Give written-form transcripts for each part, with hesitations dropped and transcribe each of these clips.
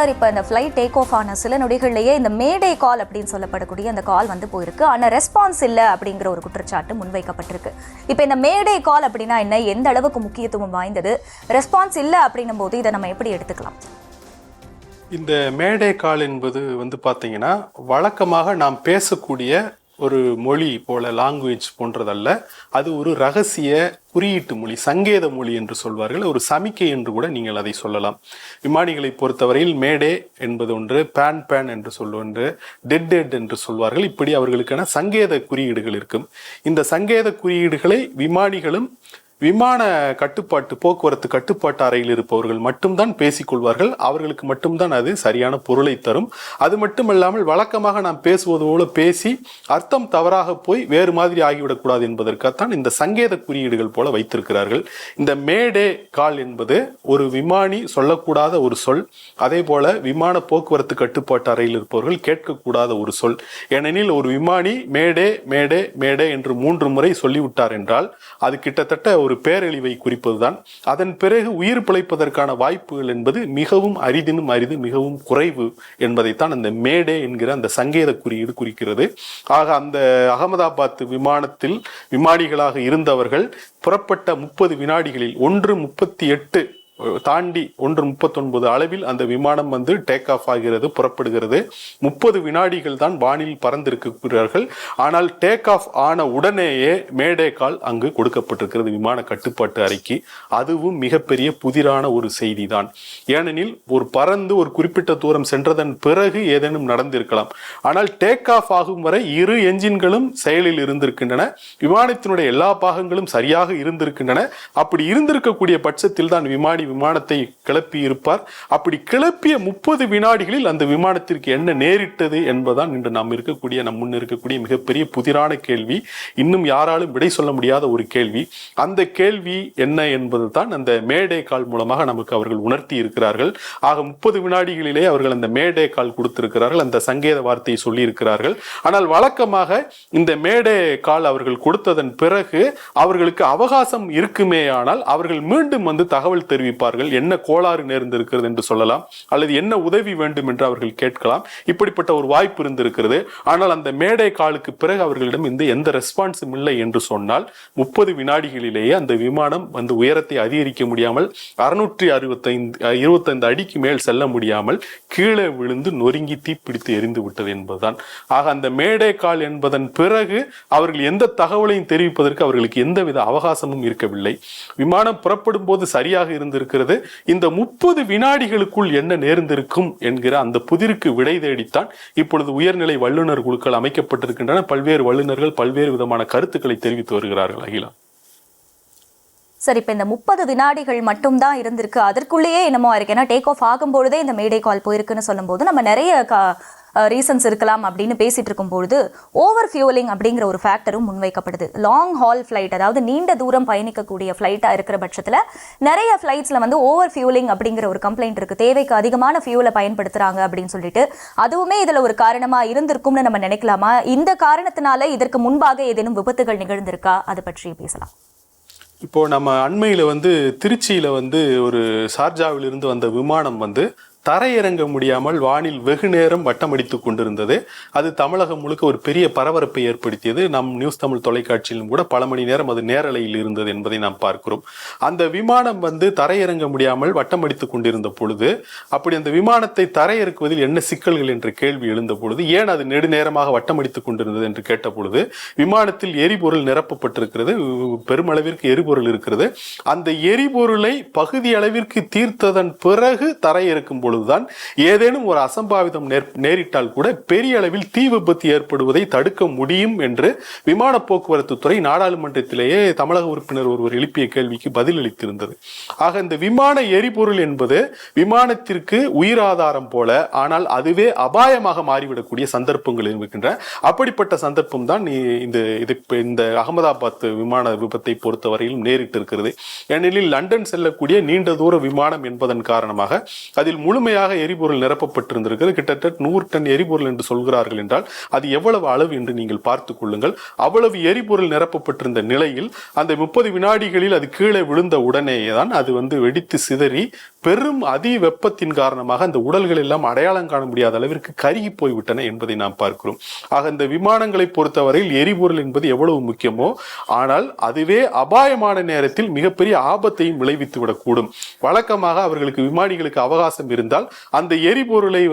Sir, இப்போ இந்த flight take off ஆன சில நொடிகள்லேயே இந்த மேடே கால் அப்படின்னு சொல்லப்படக்கூடிய அந்த கால் வந்து போயிருக்கு. ஆனால் ரெஸ்பான்ஸ் இல்லை அப்படிங்கிற ஒரு குற்றச்சாட்டு முன்வைக்கப்பட்டிருக்கு. இப்போ இந்த மேடே கால் அப்படின்னா என்ன, எந்த அளவுக்கு முக்கியத்துவம் வாய்ந்தது, ரெஸ்பான்ஸ் இல்லை அப்படின்னும் போது இதை நம்ம எப்படி எடுத்துக்கலாம்? இந்த மேடே கால் என்பது வந்து பார்த்தீங்கன்னா வழக்கமாக நாம் பேசக்கூடிய ஒரு மொழி போல லாங்குவேஜ் போன்றதல்ல. அது ஒரு ரகசிய குறியீட்டு மொழி, சங்கேத மொழி என்று சொல்வார்கள். ஒரு சமிக்கை என்று கூட நீங்கள் அதை சொல்லலாம். விமானிகளை பொறுத்தவரையில் மேடே என்பது ஒன்று, பேன் பேன் என்று சொல்லுவது, டெட் டெட் என்று சொல்வார்கள். இப்படி அவர்களுக்கான சங்கேத குறியீடுகள் இருக்கும். இந்த சங்கேத குறியீடுகளை விமானிகளும் விமான கட்டுப்பாட்டு போக்குவரத்து கட்டுப்பாட்டு அறையில் இருப்பவர்கள் மட்டும்தான் பேசிக்கொள்வார்கள். அவர்களுக்கு மட்டும்தான் அது சரியான பொருளை தரும். அது மட்டுமல்லாமல் வழக்கமாக நாம் பேசுவது போல பேசி அர்த்தம் தவறாக போய் வேறு மாதிரி ஆகிவிடக்கூடாது என்பதற்காகத்தான் இந்த சங்கேத குறியீடுகள் போல வைத்திருக்கிறார்கள். இந்த மேடே கால் என்பது ஒரு விமானி சொல்லக்கூடாத ஒரு சொல். அதே போல விமான போக்குவரத்து கட்டுப்பாட்டு அறையில் இருப்பவர்கள் கேட்கக்கூடாத ஒரு சொல். ஏனெனில் ஒரு விமானி மேடே மேடே மேடே என்று 3 முறை சொல்லிவிட்டார் என்றால் அது கிட்டத்தட்ட ஒரு பேரழிவை குறிப்பதுதான். அதன் பிறகு உயிர் பிழைப்பதற்கான வாய்ப்புகள் என்பது மிகவும் அரிதினும் அரிது, மிகவும் குறைவு என்பதைத்தான் அந்த மேடே என்கிற அந்த சங்கேத குறியீடு குறிக்கிறது. ஆக அந்த அகமதாபாத் விமானத்தில் விமானிகளாக இருந்தவர்கள் புறப்பட்ட 30 வினாடிகளில் 1:38 தாண்டி 1:39 அளவில் அந்த விமானம் வந்து டேக் ஆஃப் ஆகிறது, புறப்படுகிறது. 30 வினாடிகள் தான் வானில் பறந்திருக்கிறார்கள். ஆனால் டேக் ஆஃப் ஆன உடனேயே மேடே கால் அங்கு கொடுக்கப்பட்டிருக்கிறது விமான கட்டுப்பாட்டு அறைக்கு. அதுவும் மிகப்பெரிய புதிரான ஒரு செய்தி தான். ஏனெனில் ஒரு பறந்து ஒரு குறிப்பிட்ட தூரம் சென்றதன் பிறகு ஏதேனும் நடந்திருக்கலாம். ஆனால் டேக் ஆஃப் ஆகும் வரை 2 என்ஜின்களும் செயலில் இருந்திருக்கின்றன. விமானத்தினுடைய எல்லா பாகங்களும் சரியாக இருந்திருக்கின்றன. அப்படி இருந்திருக்கக்கூடிய பட்சத்தில் தான் விமானத்தை கிளப்பி இருப்பார். அப்படி கிளப்பிய 30 வினாடிகளில் அந்த விமானத்திற்கு என்ன நேரிட்டது என்பதுதான் இன்று நம் முன் இருக்கக்கூடிய மிகப்பெரிய புதிரான கேள்வி. இன்னும் யாராலும் விடை சொல்ல முடியாத ஒரு கேள்வி. அந்த கேள்வி என்ன என்பது தான் அந்த மேடே கால் மூலமாக நமக்கு அவர்கள் உணர்த்தி இருக்கிறார்கள். ஆக 30 வினாடிகளிலே அவர்கள் அந்த மேடே கால் கொடுத்திருக்கிறார்கள், அந்த சங்கேத வார்த்தையை சொல்லி இருக்கிறார்கள். ஆனால் வழக்கமாக இந்த மேடே கால் அவர்கள் கொடுத்ததன் பிறகு அவர்களுக்கு அவகாசம் இருக்குமே, ஆனால் அவர்கள் மீண்டும் வந்து தகவல் தெரிவிப்பார்கள். என்ன கோளாறு நேர்ந்திருக்கிறது என்று சொல்லலாம், அல்லது என்ன உதவி வேண்டும் என்று அவர்கள் கேட்கலாம். இப்படிப்பட்ட ஒரு வாய்ப்பு இருந்திருக்கிறது. ஆனால் அந்த மேடை காலுக்கு பிறகு அவர்களிடம் எந்த ரெஸ்பான்ஸும் இல்லை என்று சொன்னால் 30 வினாடிகளிலேயே அந்த விமானம் வந்து உயரத்தை அதிகரிக்க முடியாமல் 625 அடிக்கு மேல் செல்ல முடியாமல் கீழே விழுந்து நொறுங்கி தீப்பிடித்து எரிந்து விட்டது என்பதுதான். ஆக அந்த மேடை கால் என்பதன் பிறகு அவர்கள் எந்த தகவலையும் தெரிவிப்பதற்கு அவர்களுக்கு எந்தவித அவகாசமும் இருக்கவில்லை. விமானம் புறப்படும் போது சரியாக இருந்திருக்கிறது. இந்த 30 வினாடிகளுக்குள் என்ன நேர்ந்திருக்கும் என்கிற அந்த புதிருக்கு விடை தேடித்தான் இப்பொழுது உயர்நிலை வல்லுநர் குழுக்கள் அமைக்கப்பட்டிருக்கின்றன. பல்வேறு வல்லுநர்கள் பல்வேறு விதமான கருத்துக்களை தெரிவித்து வருகிறார்கள். அகிலா, சரி, இப்போ இந்த 30 வினாடிகள் மட்டும்தான் இருந்திருக்கு, அதற்குள்ளேயே என்னமோ இருக்கு. ஏன்னா டேக் ஆஃப் ஆகும்பொழுதே இந்த மேடே கால் போயிருக்குன்னு சொல்லும்போது நம்ம நிறைய ரீசன்ஸ் இருக்கலாம் அப்படின்னு பேசிட்டு இருக்கும்பொழுது ஓவர் ஃபியூலிங் அப்படிங்கிற ஒரு ஃபேக்டரும் முன்வைக்கப்படுது. லாங் ஹால் ஃப்ளைட், அதாவது நீண்ட தூரம் பயணிக்கக்கூடிய ஃப்ளைட்டாக இருக்கிற பட்சத்தில் நிறைய ஃப்ளைட்ஸில் வந்து ஓவர் ஃபியூலிங் அப்படிங்கிற ஒரு கம்ப்ளைண்ட் இருக்குது. தேவைக்கு அதிகமான ஃபியூலை பயன்படுத்துகிறாங்க அப்படின்னு சொல்லிட்டு அதுவுமே இதில் ஒரு காரணமாக இருந்திருக்கும்னு நம்ம நினைக்கலாமா? இந்த காரணத்தினால இதற்கு முன்பாக ஏதேனும் விபத்துகள் நிகழ்ந்திருக்கா? அதை பற்றி பேசலாம். இப்போ நம்ம அண்மையில் வந்து திருச்சியில் வந்து ஒரு ஷார்ஜாவிலிருந்து வந்த விமானம் வந்து தரையிறங்க முடியாமல் வானில் வெகு நேரம் வட்டமடித்து கொண்டிருந்தது. அது தமிழகம் முழுக்க ஒரு பெரிய பரபரப்பை ஏற்படுத்தியது. நம் நியூஸ் தமிழ் தொலைக்காட்சியிலும் கூட பல மணி நேரம் அது நேரலையில் இருந்தது என்பதை நாம் பார்க்கிறோம். அந்த விமானம் வந்து தரையிறங்க முடியாமல் வட்டமடித்து கொண்டிருந்த பொழுது, அப்படி அந்த விமானத்தை தரையிறக்குவதில் என்ன சிக்கல்கள் என்ற கேள்வி எழுந்த பொழுது, ஏன் அது நெடுநேரமாக வட்டமடித்து கொண்டிருந்தது என்று கேட்ட பொழுது, விமானத்தில் எரிபொருள் நிரப்பப்பட்டிருக்கிறது, பெருமளவிற்கு எரிபொருள் இருக்கிறது. அந்த எரிபொருளை பகுதி அளவிற்கு தீர்த்ததன் பிறகு தரையிறக்கும் பொழுதுதான் ஏதேனும் ஒரு அசம்பாவிதம் நேரிட்டால் கூட பெரிய அளவில் தீ விபத்து ஏற்படுவதை தடுக்க முடியும் என்று விமான போக்குவரத்து துறை நாடாளுமன்றத்திலேயே தமிழக உறுப்பினர் ஒருவர் எழுப்பிய கேள்விக்கு பதிலளித்திருந்தது. ஆக இந்த விமான எரிபொருள் என்பது விமானத்திற்கு உயிராதாரம் போல, ஆனால் அதுவே அபாயமாக மாறிவிடக்கூடிய சந்தர்ப்பங்கள் இருக்கின்றன. அப்படிப்பட்ட சந்தர்ப்பம் தான் இந்த அகமதாபாத் விமான விபத்தை பொறுத்தவரையிலும் நேரிட்டு இருக்கிறது. ஏனெனில் லண்டன் செல்லக்கூடிய நீண்ட தூர விமானம் என்பதன் காரணமாக அதில் முழு முழுமையாக எரிபொருள் நிரப்பப்பட்டிருந்திருக்கிறது. கிட்டத்தட்ட 100 டன் எரிபொருள் என்று சொல்கிறார்கள் என்றால் அது எவ்வளவு அளவு என்று நீங்கள் பார்த்துக் கொள்ளுங்கள். அவ்வளவு எரிபொருள் நிரப்பப்பட்டிருந்த நிலையில் அந்த 30 வினாடிகளில் அது கீழே விழுந்த உடனேயே தான் அது வெடித்து சிதறி பெரும் அதி வெப்பத்தின் காரணமாக அந்த உடல்கள் எல்லாம் அடையாளம் காண முடியாத அளவிற்கு கருகி போய்விட்டன என்பதை நாம் பார்க்கிறோம். ஆக இந்த விமானங்களை பொறுத்தவரையில் எரிபொருள் என்பது எவ்வளவு முக்கியமோ, ஆனால் அதுவே அபாயமான நேரத்தில் மிகப்பெரிய ஆபத்தையும் விளைவித்து விடக்கூடும். வழக்கமாக அவர்களுக்கு விமானிகளுக்கு அவகாசம் இருந்தால் அந்த எரிபொருளை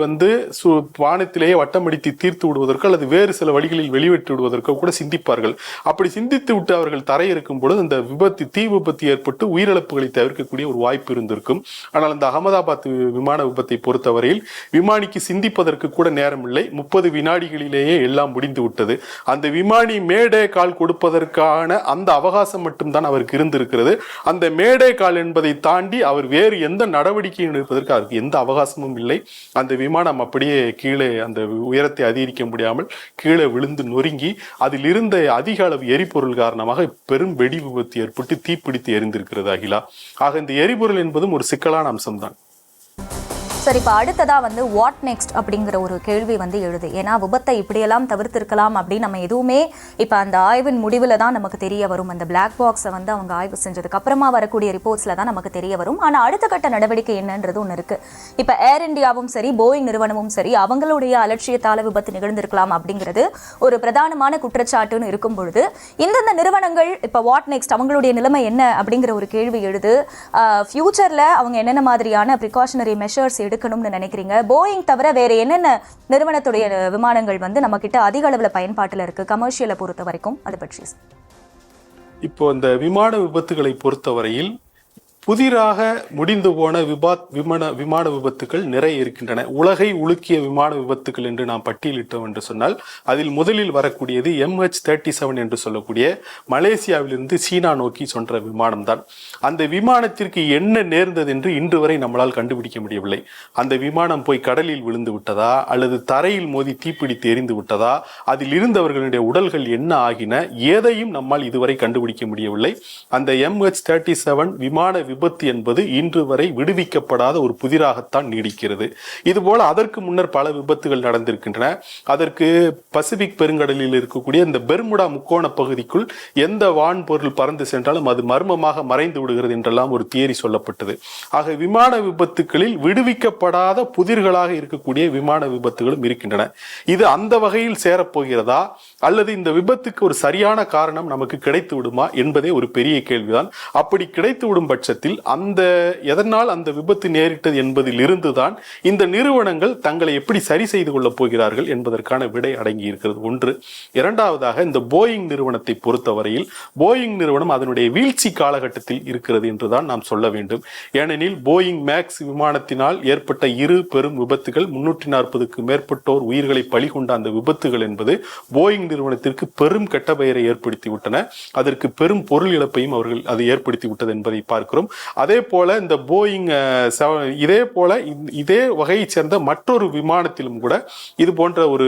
வானத்திலேயே வட்டமடித்து தீர்த்து விடுவதற்கோ அல்லது வேறு சில வழிகளில் வெளிவிட்டு விடுவதற்கோ கூட சிந்திப்பார்கள். அப்படி சிந்தித்து விட்டு அவர்கள் தரையிறக்கும் பொழுது அந்த தீ விபத்து ஏற்பட்டு உயிரிழப்புகளை தவிர்க்கக்கூடிய ஒரு வாய்ப்பு இருந்திருக்கும். ஆனால் அந்த அகமதாபாத் விமான விபத்தை பொறுத்தவரையில் விமானிக்கு சிந்திப்பதற்கு கூட நேரம் இல்லை. 30 வினாடிகளிலேயே எல்லாம் முடிந்து விட்டது. அந்த விமானி மேடே கால் கொடுப்பதற்கான அந்த அவகாசம் மட்டும்தான் அவருக்கு இருந்திருக்கிறது. அந்த மேடே கால் என்பதை தாண்டி அவர் வேறு எந்த நடவடிக்கையும் எடுப்பதற்கு அவருக்கு எந்த அவகாசமும் இல்லை. அந்த விமானம் அப்படியே கீழே அந்த உயரத்தை அதிகரிக்க முடியாமல் கீழே விழுந்து நொறுங்கி அதில் இருந்த அதிக அளவு எரிபொருள் காரணமாக பெரும் வெடி விபத்து ஏற்பட்டு தீப்பிடித்து எரிந்திருக்கிறது அகிலா. ஆக இந்த எரிபொருள் என்பதும் ஒரு சிக்கலான அம்சம்தான். சரி, இப்போ அடுத்ததா வாட் நெக்ஸ்ட் அப்படிங்கிற ஒரு கேள்வி எழுது. ஏன்னா விபத்தை இப்படியெல்லாம் தவிர்த்திருக்கலாம் அப்படின்னு நம்ம எதுவுமே இப்போ அந்த ஆய்வின் முடிவில் தான் நமக்கு தெரிய வரும். அந்த பிளாக் பாக்ஸை அவங்க ஆய்வு செஞ்சதுக்கு அப்புறமா வரக்கூடிய ரிப்போர்ட்ஸில் தான் நமக்கு தெரிய வரும். ஆனால் அடுத்த கட்ட நடவடிக்கை என்னன்றது ஒன்று இருக்கு. இப்போ ஏர் இந்தியாவும் சரி, போயிங் நிறுவனமும் சரி, அவங்களுடைய அலட்சியத்தால விபத்து நிகழ்ந்திருக்கலாம் அப்படிங்கிறது ஒரு பிரதானமான குற்றச்சாட்டுன்னு இருக்கும் பொழுது இந்தந்த நிறுவனங்கள் இப்போ வாட் நெக்ஸ்ட் அவங்களுடைய நிலைமை என்ன அப்படிங்கிற ஒரு கேள்வி எழுது. ஃபியூச்சர்ல அவங்க என்னென்ன மாதிரியான ப்ரிகாஷனரி மெஷர்ஸ் எடுக்கணும்னு நினைக்கிறீங்க? போயிங் தவிர வேற என்னென்ன நிறுவனத்துடைய விமானங்கள் நம்ம கிட்ட அதிக அளவுல பயன்பாட்டுல இருக்கு கமர்ஷியலை பொறுத்த வரைக்கும்? அது பற்றி இப்போ இந்த விமான விபத்துகளை பொறுத்தவரையில் புதிராக முடிந்து போன விமான விபத்துக்கள் நிறைய இருக்கின்றன. உலகை உலுக்கிய விமான விபத்துக்கள் என்று நாம் பட்டியலிட்டோம் என்று சொன்னால் அதில் முதலில் வரக்கூடியது MH-37 என்று சொல்லக்கூடிய மலேசியாவிலிருந்து சீனா நோக்கி சென்ற விமானம் தான். அந்த விமானத்திற்கு என்ன நேர்ந்தது என்று இன்று வரை நம்மளால் கண்டுபிடிக்க முடியவில்லை. அந்த விமானம் போய் கடலில் விழுந்து விட்டதா அல்லது தரையில் மோதி தீப்பிடித்து எரிந்து விட்டதா, அதில் இருந்தவர்களுடைய உடல்கள் என்ன ஆகின, எதையும் நம்மால் இதுவரை கண்டுபிடிக்க முடியவில்லை. அந்த MH-37 விமான விபத்து என்பது இன்று வரை விடுவிக்கப்படாத ஒரு புதிராகத்தான் நீடிக்கிறது. இதுபோல அதற்கு முன்னர் பல விபத்துகள் நடந்திருக்கின்றன. அதற்கு பசிபிக் பெருங்கடலில் இருக்கக்கூடிய இந்த பெர்முடா முக்கோண பகுதிக்குள் எந்த வான் பொருள் பறந்து சென்றாலும் அது மர்மமாக மறைந்து விடுகிறது என்றெல்லாம் ஒரு தியரி சொல்லப்பட்டது. ஆக விமான விபத்துகளில் விடுவிக்கப்படாத புதிர்களாக இருக்கக்கூடிய விமான விபத்துகளும் இருக்கின்றன. இது அந்த வகையில் சேரப்போகிறதா அல்லது இந்த விபத்துக்கு ஒரு சரியான காரணம் நமக்கு கிடைத்து விடுமா என்பதே ஒரு பெரிய கேள்விதான். அப்படி கிடைத்து விடும் பட்சத்தில் எதனால் அந்த விபத்து நேரிட்டது என்பதில் இருந்துதான் இந்த நிறுவனங்கள் தங்களை எப்படி சரி செய்து கொள்ளப் போகிறார்கள் என்பதற்கான விடை அடங்கி இருக்கிறது. ஒன்று. இரண்டாவதாக இந்த போயிங் நிறுவனத்தை பொறுத்தவரையில் போயிங் நிறுவனம் அதனுடைய வீழ்ச்சி காலகட்டத்தில் இருக்கிறது என்றுதான் நாம் சொல்ல வேண்டும். ஏனெனில் போயிங் மேக்ஸ் விமானத்தினால் ஏற்பட்ட இரு பெரும் விபத்துகள் 340க்கு மேற்பட்டோர் உயிர்களை பலிகொண்ட அந்த விபத்துகள் என்பது போயிங் நிறுவனத்திற்கு பெரும் கெட்ட பெயரை ஏற்படுத்தி விட்டன. அதற்கு பெரும் பொருள் இழப்பையும் அவர்கள் அது ஏற்படுத்தி விட்டது என்பதை பார்க்கிறோம். அதே போல இந்த போயிங் இதே வகையை சேர்ந்த மற்றொரு விமானத்திலும் கூட இது போன்ற ஒரு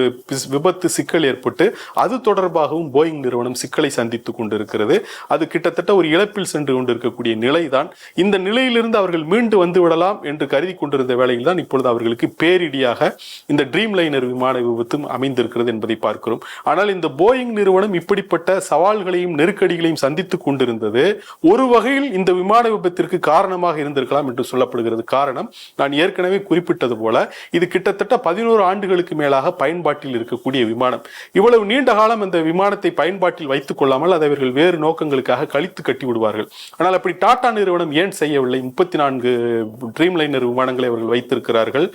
விபத்து சிக்கல் ஏற்பட்டு அது தொடர்பாகவும் போயிங் நிறுவனம் சிக்கலை சந்தித்துக் கொண்டிருக்கிறது. அது கிட்டத்தட்ட ஒரு இழப்பில் சென்று கொண்டிருக்கக்கூடிய நிலைதான். இந்த நிலையிலிருந்து அவர்கள் மீண்டு வந்து விடலாம் என்று கருதி கொண்டிருந்த வேளையில் தான் இப்பொழுது அவர்களுக்கு பேரிடியாக இந்த ட்ரீம் லைனர் விமான விபத்தும் அமைந்திருக்கிறது என்பதை பார்க்கிறோம். ஆனால் இந்த போயிங் நிறுவனம் இப்படிப்பட்ட சவால்களையும் நெருக்கடிகளையும் சந்தித்துக் கொண்டிருந்தது ஒரு வகையில் இந்த விமான விபத்திற்கு காரணமாக இருந்திருக்கலாம் என்று சொல்லப்படுகிறது. காரணம், நான் ஏற்கனவே குறிப்பிட்டது போல இது கிட்டத்தட்ட 11 ஆண்டுகளுக்கு மேலாக பயன்பாட்டில் இருக்கக்கூடிய விமானம். இவ்வளவு நீண்ட காலம் அந்த விமானத்தை பயன்பாட்டில் வைத்துக் கொள்ளாமல் அதை அவர்கள் வேறு நோக்கங்களுக்காக கழித்து கட்டி விடுவார்கள். ஆனால் அப்படி டாடா நிறுவனம் ஏன் செய்யவில்லை? 34 ட்ரீம் லைனர் விமானங்களை அவர்கள் வைத்திருக்கிறார்கள்.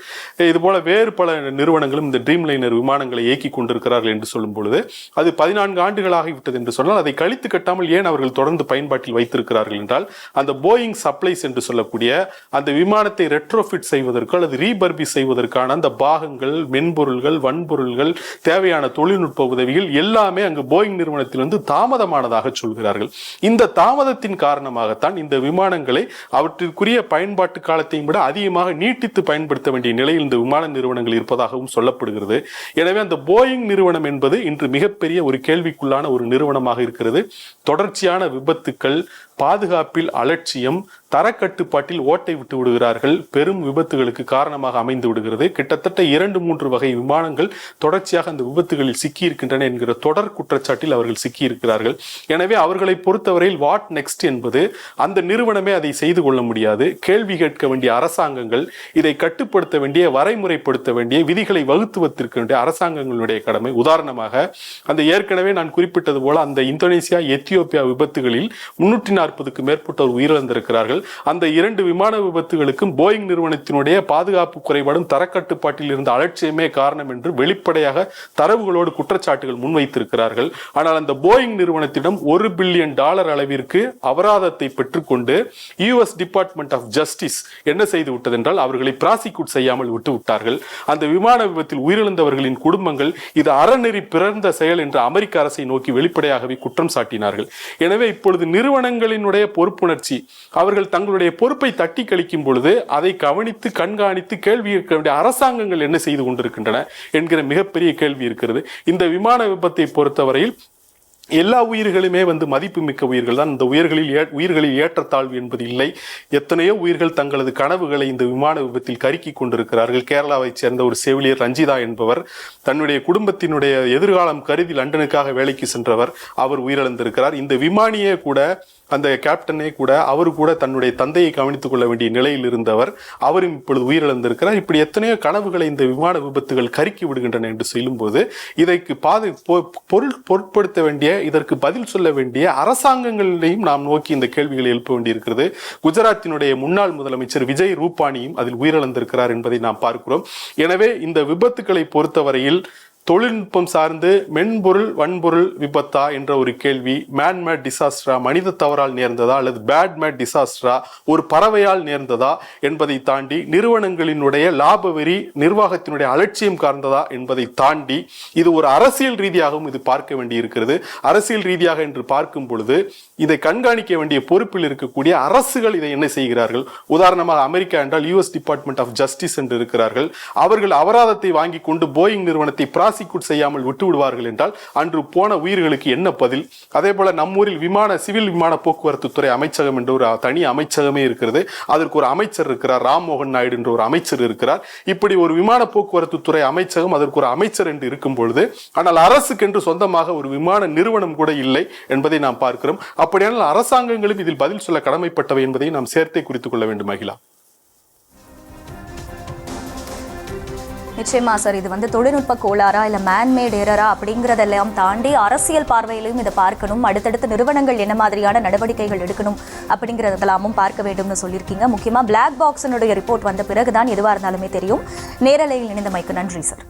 இதுபோல வேறு பல நிறுவனங்களும் இந்த ட்ரீம் லைனர் விமானங்களை இயக்கி கொண்டிருக்கிறார்கள் என்று சொல்லும் பொழுது அது 14 ஆண்டுகளாகிவிட்டது என்று சொன்னால் அதை கழித்து கட்டாமல் ஏன் அவர்கள் தொடர்ந்து பயன்பாட்டில் வைத்திருக்கிறார்கள் என்றால் அந்த போயிங் சப்ளைஸ் என்று சொல்லக்கூடிய அந்த விமானத்தை ரெட்ரோஃபிட் செய்வதற்கு அல்லது ரீபர்பி செய்வதற்கான அந்த பாகங்கள், மென்பொருள்கள், வன்பொருள்கள், தேவையான தொழில்நுட்ப உதவிகள் எல்லாமே அங்கு போயிங் நிறுவனத்திலிருந்து தாமதமானதாக சொல்கிறார்கள். இந்த தாமதத்தின் காரணமாகத்தான் இந்த விமானங்களை அவற்றிற்குரிய பயன்பாட்டு காலத்தையும் விட அதிகமாக நீட்டித்து பயன்படுத்த வேண்டிய நிலையில் இந்த விமான நிறுவனங்கள் இருப்பதாகவும் சொல்லப்படுகிறது. எனவே அந்த போயிங் நிறுவனம் என்பது இன்று மிகப்பெரிய ஒரு கேள்விக்குள்ளான ஒரு நிறுவனமாக இருக்கிறது. தொடர்ச்சியான விபத்துக்கள், பாதுகாப்பில் அலட்சியம், தரக்கட்டுப்பாட்டில் ஓட்டை விட்டு விடுகிறார்கள். பெரும் விபத்துகளுக்கு காரணமாக அமைந்து விடுகிறது. கிட்டத்தட்ட 2-3 வகை விமானங்கள் தொடர்ச்சியாக அந்த விபத்துகளில் சிக்கியிருக்கின்றன என்கிற தொடர் குற்றச்சாட்டில் அவர்கள் சிக்கியிருக்கிறார்கள். எனவே அவர்களை பொறுத்தவரையில் வாட் நெக்ஸ்ட் என்பது அந்த நிறுவனமே அதை செய்து கொள்ள முடியாது. கேள்வி கேட்க வேண்டிய அரசாங்கங்கள், இதை கட்டுப்படுத்த வேண்டிய, வரைமுறைப்படுத்த வேண்டிய, விதிகளை வகுத்துவதற்கு வேண்டிய அரசாங்கங்களுடைய கடமை. உதாரணமாக அந்த ஏற்கனவே நான் குறிப்பிட்டது போல அந்த இந்தோனேசியா எத்தியோப்பியா விபத்துகளில் 340க்கும் மேற்பட்டோர் உயிரிழந்திருக்கிறார்கள். அந்த 2 விமான விபத்துகளுக்கும் போயிங் நிறுவனத்தினுடைய பாதுகாப்பு குறைபாடும் தரக்கட்டுப்பாட்டில் இருந்த அலட்சியமே காரணம் என்று வெளிப்படையாக தரவுகளோடு குற்றச்சாட்டுகள் முன்வைத்திருக்கிறார்கள். ஆனால் அந்த போயிங் நிறுவனத்திடம் $1 பில்லியன் அளவிற்கு அபராதத்தை பெற்றுக்கொண்டு யுஎஸ் டிபார்ட்மெண்ட் ஆஃப் ஜஸ்டிஸ் என்ன செய்து விட்டது என்றால் அவர்களை ப்ராசிக்யூட் செய்யாமல் விட்டு விட்டார்கள். அந்த விமான விபத்தில் உயிரிழந்தவர்களின் குடும்பங்கள் இது அறநெறி பிறந்த செயல் என்று அமெரிக்க அரசை நோக்கி வெளிப்படையாகவே குற்றம் சாட்டினார்கள். எனவே இப்பொழுது நிறுவனங்களினுடைய பொறுப்புணர்ச்சி, அவர்கள் தங்களுடைய பொறுப்பை தட்டி கழிக்கும் பொழுது அதை கவனித்து கண்காணித்து கேள்வி கேட்க வேண்டிய அரசாங்கங்கள் என்ன செய்து கொண்டிருக்கின்றன என்கிற மிகப்பெரிய கேள்வி இருக்கிறது. இந்த விமான விபத்தை பொறுத்தவரையில் எல்லா உயிர்களுமே மதிப்பு மிக்க உயிர்கள் தான். இந்த உயிர்களில் ஏற்றத்தாழ்வு என்பது இல்லை. எத்தனையோ உயிர்கள் தங்களது கனவுகளை இந்த விமான விபத்தில் கருக்கி கொண்டிருக்கிறார்கள். கேரளாவைச் சேர்ந்த ஒரு செவிலியர் ரஞ்சிதா என்பவர் தன்னுடைய குடும்பத்தினுடைய எதிர்காலம் கருதி லண்டனுக்காக வேலைக்கு சென்றவர். அவர் உயிரிழந்திருக்கிறார். இந்த விமானியே கூட, அந்த கேப்டனே கூட, அவரு கூட தன்னுடைய தந்தையை கவனித்துக் கொள்ள வேண்டிய நிலையில் இருந்தவர். அவரும் இப்பொழுது உயிரிழந்திருக்கிறார். இப்படி எத்தனையோ கனவுகளை இந்த விமான விபத்துகள் கருக்கி விடுகின்றன என்று சொல்லும்போது இதற்கு பொருட்படுத்த வேண்டிய, இதற்கு பதில் சொல்ல வேண்டிய அரசாங்கங்களையும் நாம் நோக்கி இந்த கேள்விகளை எழுப்ப வேண்டியிருக்கிறது. குஜராத்தினுடைய முன்னாள் முதலமைச்சர் விஜய் ரூபானியும் அதில் உயிரிழந்திருக்கிறார் என்பதை நாம் பார்க்கிறோம். எனவே இந்த விபத்துக்களை பொறுத்தவரையில் தொழில்நுட்பம் சார்ந்து மென்பொருள் வன்பொருள் விபத்தா என்ற ஒரு கேள்வி, மேன்மேட் டிசாஸ்டரா, மனித தவறால் நேர்ந்ததா அல்லது பேட்மேட் டிசாஸ்டரா, ஒரு பறவையால் நேர்ந்ததா என்பதை தாண்டி நிறுவனங்களினுடைய லாப வெறி, நிர்வாகத்தினுடைய அலட்சியம் கார்ந்ததா என்பதை தாண்டி இது ஒரு அரசியல் ரீதியாகவும் இது பார்க்க வேண்டி இருக்கிறது. அரசியல் ரீதியாக என்று பார்க்கும் பொழுது இதை கண்காணிக்க வேண்டிய பொறுப்பில் இருக்கக்கூடிய அரசுகள் இதை என்ன செய்கிறார்கள்? உதாரணமாக அமெரிக்கா என்றால் யுஎஸ் டிபார்ட்மெண்ட் ஆஃப் ஜஸ்டிஸ் என்று இருக்கிறார்கள். அவர்கள் அபராதத்தை வாங்கி கொண்டு போயிங் நிறுவனத்தை ப்ராசிக்யூட் செய்யாமல் விட்டு விடுவார்கள் என்றால் அன்று போன உயிர்களுக்கு என்ன பதில்? அதே போல நம்மூரில் சிவில் விமான போக்குவரத்து துறை அமைச்சகம் என்ற ஒரு தனி அமைச்சகமே இருக்கிறது. அதற்கு ஒரு அமைச்சர் இருக்கிறார், ராம் மோகன் நாயுடு என்ற ஒரு அமைச்சர் இருக்கிறார். இப்படி ஒரு விமான போக்குவரத்து துறை அமைச்சகம், அதற்கு ஒரு அமைச்சர் என்று இருக்கும் பொழுது, ஆனால் அரசுக்கு என்று சொந்தமாக ஒரு விமான நிறுவனம் கூட இல்லை என்பதை நாம் பார்க்கிறோம். அப்படியானால் அரசாங்கங்களும் இதில் பதில் சொல்ல கடமைப்பட்டவை என்பதை நாம் சேர்த்தே குறித்துக் கொள்ள வேண்டும். மகிழா, நிச்சயமா சார், இது தொழில்நுட்ப கோளாறா இல்ல மேன்மேட் எரரா அப்படிங்கறதெல்லாம் தாண்டி அரசியல் பார்வையிலையும் இதை பார்க்கணும். அடுத்தடுத்த நிறுவனங்கள் என்ன மாதிரியான நடவடிக்கைகள் எடுக்கணும் அப்படிங்கறதெல்லாமும் பார்க்க வேண்டும்னு சொல்லியிருக்கீங்க. முக்கியமா பிளாக் பாக்ஸினுடைய ரிப்போர்ட் வந்த பிறகுதான் எதுவா இருந்தாலுமே தெரியும். நேரலையில் இணைந்தமைக்கு நன்றி சார்.